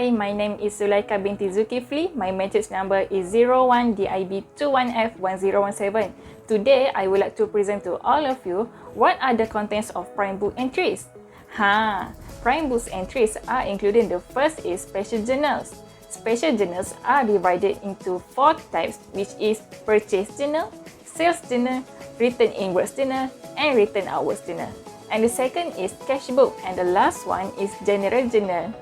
Hi, my name is Zulaika binti Zulkifli. My matrix number is 01DIB21F1017. Today, I would like to present to all of you what are the contents of prime book entries. Prime books entries are included. The first is special journals. Special journals are divided into 4 types, which is purchase journal, sales journal, return inwards journal, and return outwards journal. And the second is cash book, and the last one is general journal.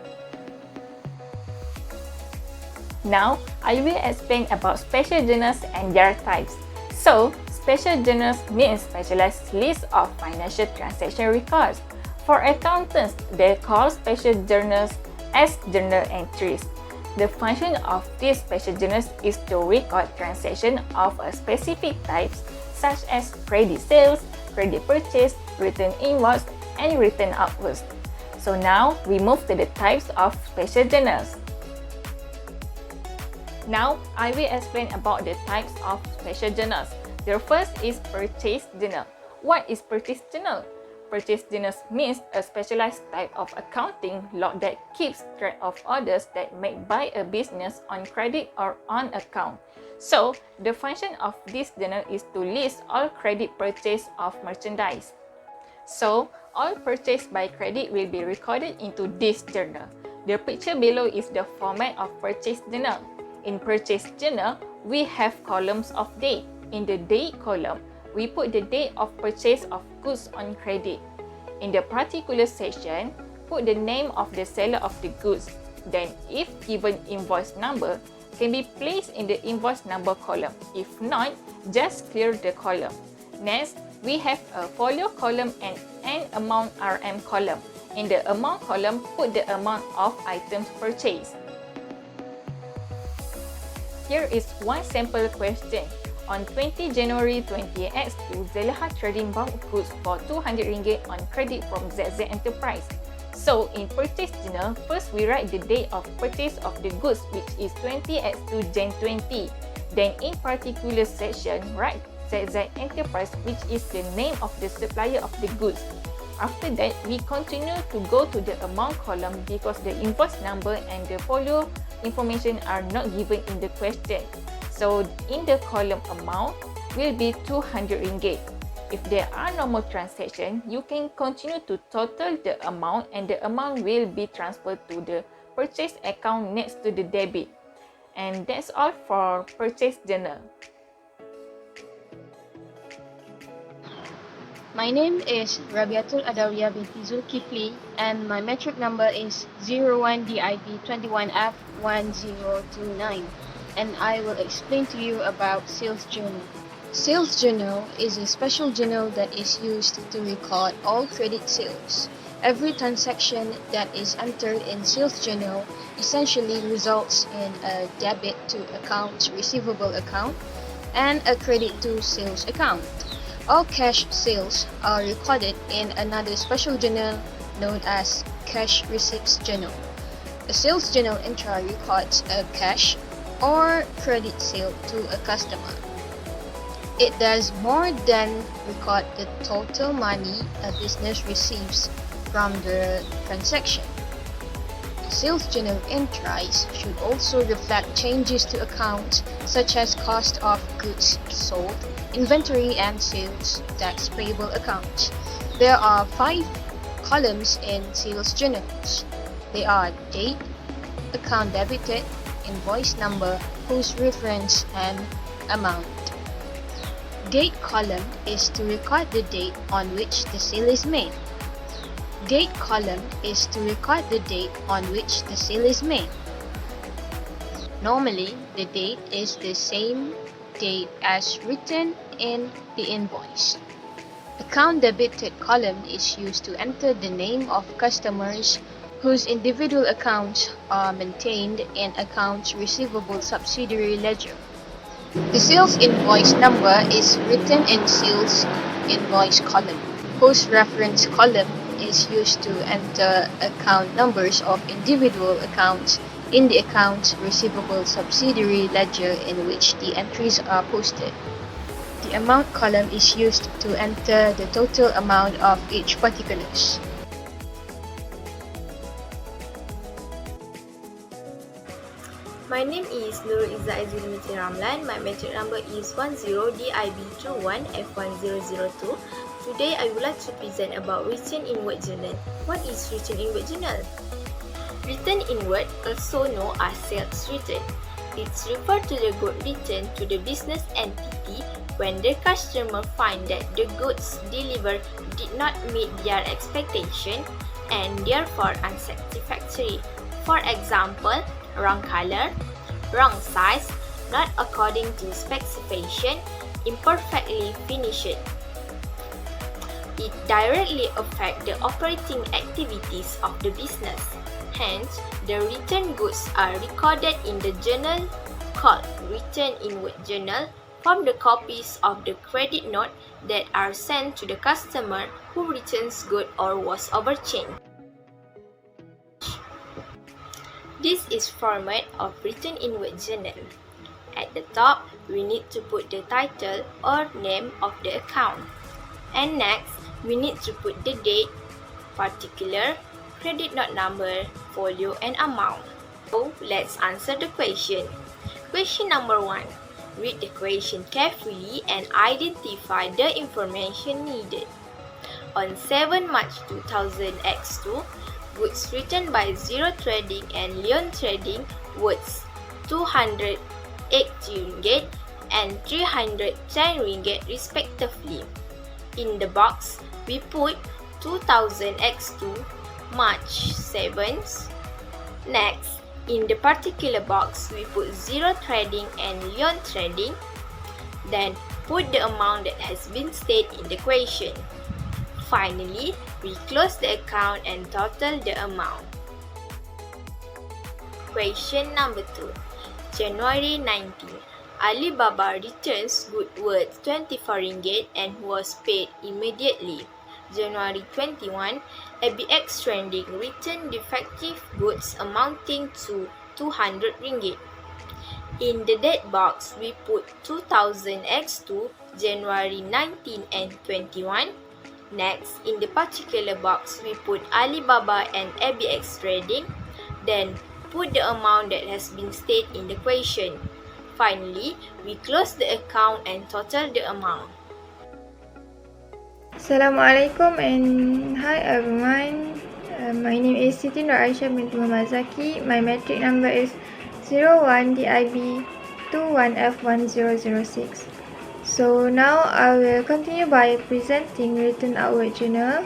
Now, I will explain about special journals and their types. So, special journals means specialized list of financial transaction records. For accountants, they call special journals as journal entries. The function of these special journals is to record transactions of a specific types, such as credit sales, credit purchase, return inwards, and return outwards. So now, we move to the types of special journals. Now, I will explain about the types of special journals. The first is purchase journal. What is purchase journal? Purchase journals means a specialized type of accounting log that keeps track of orders that made by a business on credit or on account. So, the function of this journal is to list all credit purchase of merchandise. So, all purchase by credit will be recorded into this journal. The picture below is the format of purchase journal. In purchase journal, we have columns of date. In the date column, we put the date of purchase of goods on credit. In the particular section, put the name of the seller of the goods. Then, if given invoice number, can be placed in the invoice number column. If not, just clear the column. Next, we have a folio column and an amount RM column. In the amount column, put the amount of items purchased. Here is one sample question. On 20 January 20X2, Zeleha Trading bought goods for RM200 on credit from ZZ Enterprise. So, in purchase journal, first we write the date of purchase of the goods, which is 20X2 Jan 20. Then, in particular section, write ZZ Enterprise, which is the name of the supplier of the goods. After that, we continue to go to the amount column because the invoice number and the folio information are not given in the question. So, in the column amount will be RM200. If there are no more transactions, you can continue to total the amount and the amount will be transferred to the purchase account next to the debit. And that's all for purchase journal. My name is Rabiatul Adawiya binti Zulkifli and my metric number is 01DIB21F1029, and I will explain to you about sales journal. Sales journal is a special journal that is used to record all credit sales. Every transaction that is entered in sales journal essentially results in a debit to accounts receivable account and a credit to sales account. All cash sales are recorded in another special journal known as cash receipts journal. A sales journal entry records a cash or credit sale to a customer. It does more than record the total money a business receives from the transaction. Sales journal entries should also reflect changes to accounts such as cost of goods sold, inventory and sales tax payable accounts. There are 5 columns in sales journals. They are date, account debited, invoice number, whose reference, and amount. Date column is to record the date on which the sale is made. Date column is to record the date on which the sale is made. Normally, the date is the same date as written in the invoice. Account debited column is used to enter the name of customers whose individual accounts are maintained in accounts receivable subsidiary ledger. The sales invoice number is written in sales invoice column, whose reference column is used to enter account numbers of individual accounts in the accounts receivable subsidiary ledger in which the entries are posted. The amount column is used to enter the total amount of each particulars. My name is Nurul Izzah Azulmiti Ramlan. My metric number is 10DIB21F1002. Today I would like to present about written inward journal. What is written inward journal? Written inward, also known as sales written. It's referred to the good written to the business entity when the customer find that the goods delivered did not meet their expectation and therefore unsatisfactory. For example, wrong color, wrong size, not according to specification, imperfectly finished. It directly affects the operating activities of the business. Hence, the returned goods are recorded in the journal called Written Inward Journal from the copies of the credit note that are sent to the customer who returns good or was overchanged. This is format of written inward journal. At the top, we need to put the title or name of the account. And next, we need to put the date, particular, credit note number, folio and amount. So, let's answer the question. Question number 1. Read the question carefully and identify the information needed. On 7 March 2000 X2, goods written by Zero Trading and Leon Trading worth 280 ringgit and 310 ringgit respectively. In the box, we put 2000 X2 March 7th. Next, in the particular box, we put Zero Trading and Leon Trading. Then, put the amount that has been stated in the question. Finally, we close the account and total the amount. Question number 2. January 19. Alibaba returns good worth 24 ringgit and was paid immediately. January 21. ABX Trading returned defective goods amounting to 200 ringgit. In the date box, we put 2000 X2, January 19 and 21. Next, in the particular box, we put Alibaba and ABX Trading. Then, put the amount that has been stated in the question. Finally, we close the account and total the amount. Assalamualaikum and hi everyone. My name is Siti Nur Aisyah binti Muhammad Zaki. My metric number is 01DIB21F1006. So now I will continue by presenting written outward journal.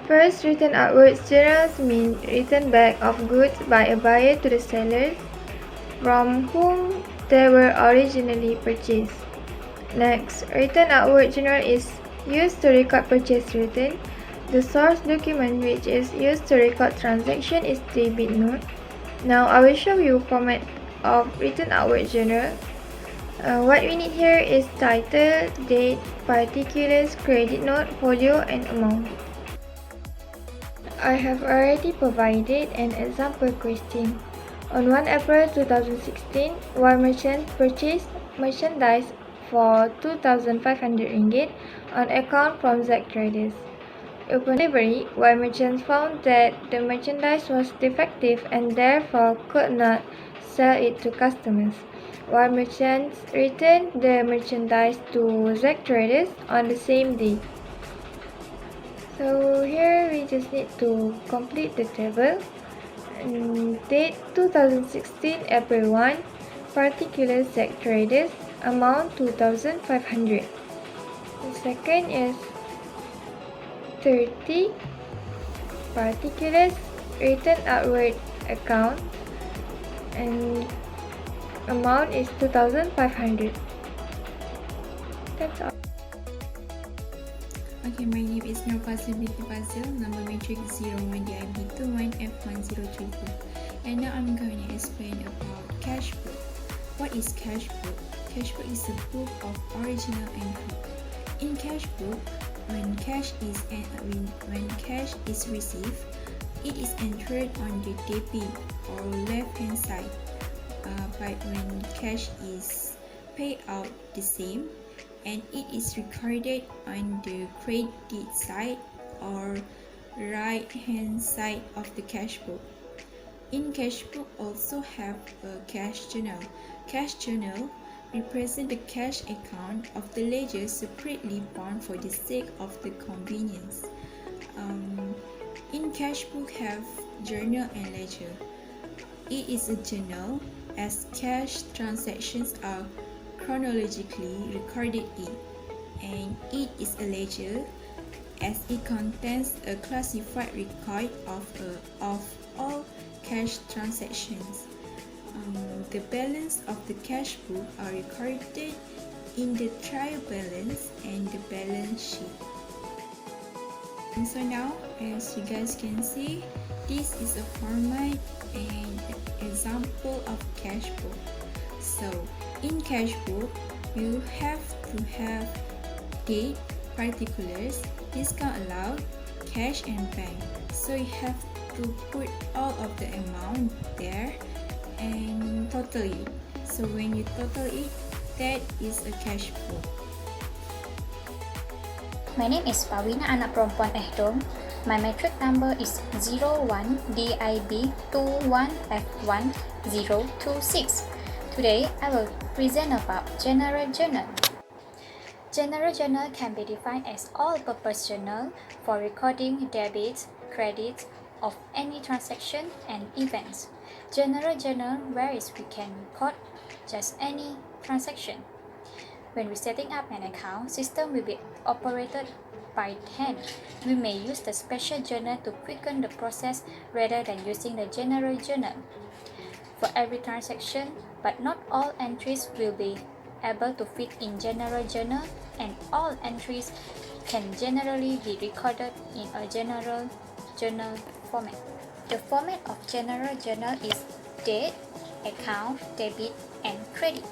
First, written outward journals mean written back of goods by a buyer to the sellers from whom they were originally purchased. Next, written outward journal is used to record purchase written. The source document which is used to record transaction is debit note. Now I will show you format of written outward journal. What we need here is title, date, particulars, credit note, folio and amount. I have already provided an example question. On 1 April 2016, Y merchant purchased merchandise for 2,500 ringgit on account from Z Traders. Upon delivery, Y merchants found that the merchandise was defective and therefore could not sell it to customers. Y merchants returned the merchandise to Z Traders on the same day. So here we just need to complete the table. Date 2016 April 1, particular Z Traders, amount 2,500. The second is 30, particulars, written outward account, and amount is 2,500. That's all. Okay, my name is Nur Fazil binti Fazil, number matrix 01DIB21F1032. And now I'm going to explain about cash book. What is cash book? Cash book is a book of original entry. In cash book, when cash is received, it is entered on the DP or left hand side. But when cash is paid out, the same, and it is recorded on the credit side or right hand side of the cash book. In cash book also have a cash journal. Cash journal represent the cash account of the ledger separately bound for the sake of the convenience. In cash book have journal and ledger. It is a journal as cash transactions are chronologically recorded in, and it is a ledger as it contains a classified record of all cash transactions. The balance of the cash book are recorded in the trial balance and the balance sheet. And so now, as you guys can see, this is a format and example of cash book. So in cash book, you have to have date, particulars, discount allowed, cash and bank. So you have to put all of the amount there and total it. So when you total it, that is a cash book. My name is Pawina anak perempuan Ehdom. My metric number is 01DIB21F1026. Today, I will present about general journal. General journal can be defined as all-purpose journal for recording debits, credits of any transaction and events. General journal whereas we can record just any transaction. When we're setting up an account, system will be operated by hand. We may use the special journal to quicken the process rather than using the general journal. For every transaction, but not all entries will be able to fit in general journal, and all entries can generally be recorded in a general journal format. The format of general journal is date, account, debit, and credit.